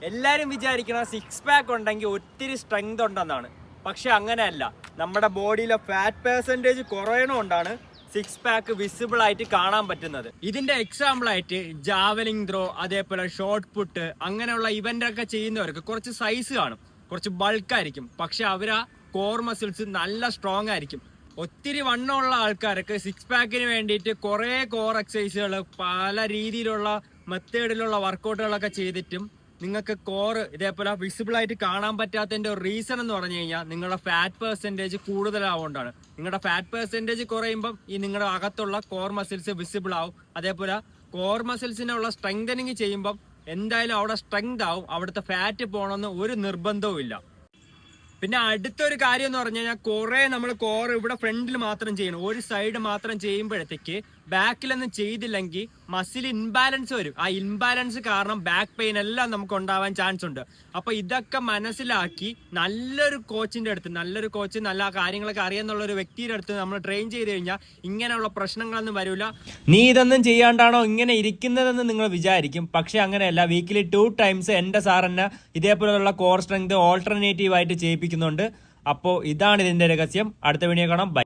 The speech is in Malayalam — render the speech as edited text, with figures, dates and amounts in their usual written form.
എല്ലാവരും വിചാരിക്കുന്ന സിക്സ് പാക്ക് ഉണ്ടെങ്കിൽ ഒത്തിരി സ്ട്രെങ്ത് ഉണ്ടെന്നാണ്. പക്ഷെ അങ്ങനെയല്ല. നമ്മുടെ ബോഡിയിലെ ഫാറ്റ് പെർസെൻറ്റേജ് കുറയണോണ്ടാണ് സിക്സ് പാക്ക് വിസിബിൾ ആയിട്ട് കാണാൻ പറ്റുന്നത്. ഇതിന്റെ എക്സാമ്പിൾ ആയിട്ട് ജാവലിംഗ് ത്രോ, അതേപോലെ ഷോർട്ട് പുട്ട്, അങ്ങനെയുള്ള ഇവന്റ് ഒക്കെ ചെയ്യുന്നവർക്ക് കുറച്ച് സൈസ് കാണും, കുറച്ച് ബൾക്കായിരിക്കും. പക്ഷെ അവരാ കോർ മസിൽസ് നല്ല സ്ട്രോങ് ആയിരിക്കും. ഒത്തിരി വണ്ണമുള്ള ആൾക്കാർക്ക് സിക്സ് പാക്കിന് വേണ്ടിയിട്ട് കുറേ കോർ എക്സസൈസുകൾ, പല രീതിയിലുള്ള മെത്തേഡിലുള്ള വർക്കൗട്ടുകളൊക്കെ ചെയ്തിട്ടും നിങ്ങൾക്ക് കോർ ഇതേപോലെ വിസിബിൾ ആയിട്ട് കാണാൻ പറ്റാത്തതിന്റെ ഒരു റീസൺ എന്ന് പറഞ്ഞു കഴിഞ്ഞാൽ നിങ്ങളുടെ ഫാറ്റ് പെർസെൻറ്റേജ് കൂടുതലാവുകൊണ്ടാണ്. നിങ്ങളുടെ ഫാറ്റ് പെർസെൻറ്റേജ് കുറയുമ്പം ഈ നിങ്ങളുടെ അകത്തുള്ള കോർ മസിൽസ് വിസിബിൾ ആവും. അതേപോലെ കോർ മസിൽസിനുള്ള സ്ട്രെങ്തനിങ് ചെയ്യുമ്പം എന്തായാലും അവിടെ സ്ട്രെങ്ത് ആവും. അവിടുത്തെ ഫാറ്റ് പോകണമെന്ന് ഒരു നിർബന്ധവും ഇല്ല. പിന്നെ അടുത്തൊരു കാര്യം എന്ന് പറഞ്ഞു കഴിഞ്ഞാൽ കുറെ നമ്മൾ കോർ ഇവിടെ ഫ്രണ്ടിൽ മാത്രം ചെയ്യണം, ഒരു സൈഡ് മാത്രം ചെയ്യുമ്പോഴത്തേക്ക് ബാക്കിലൊന്നും ചെയ്തില്ലെങ്കിൽ മസിൽ ഇൻബാലൻസ് വരും. ആ ഇൻബാലൻസ് കാരണം ബാക്ക് പെയിൻ എല്ലാം നമുക്ക് ഉണ്ടാവാൻ ചാൻസ് ഉണ്ട്. അപ്പൊ ഇതൊക്കെ മനസ്സിലാക്കി നല്ലൊരു കോച്ചിന്റെ അടുത്ത്, നല്ലൊരു കോച്ച്, നല്ല കാര്യങ്ങളൊക്കെ അറിയാന്നുള്ള ഒരു വ്യക്തിയുടെ അടുത്ത് നമ്മൾ ട്രെയിൻ ചെയ്ത് കഴിഞ്ഞാൽ ഇങ്ങനെയുള്ള പ്രശ്നങ്ങളൊന്നും വരില്ല. നീ ഇതൊന്നും ചെയ്യാണ്ടാണോ ഇങ്ങനെ ഇരിക്കുന്നതെന്ന് നിങ്ങൾ വിചാരിക്കും. പക്ഷെ അങ്ങനെയല്ല. വീക്കിലി 2 times എന്റെ സാറിന് ഇതേപോലെയുള്ള കോർ സ്ട്രെങ്ത് ഓൾട്ടർനേറ്റീവ് ആയിട്ട് ചെയ്യിപ്പിക്കുന്നുണ്ട്. അപ്പോൾ ഇതാണ് ഇതിന്റെ രഹസ്യം. അടുത്ത വീഡിയോ കാണാം. ബൈ.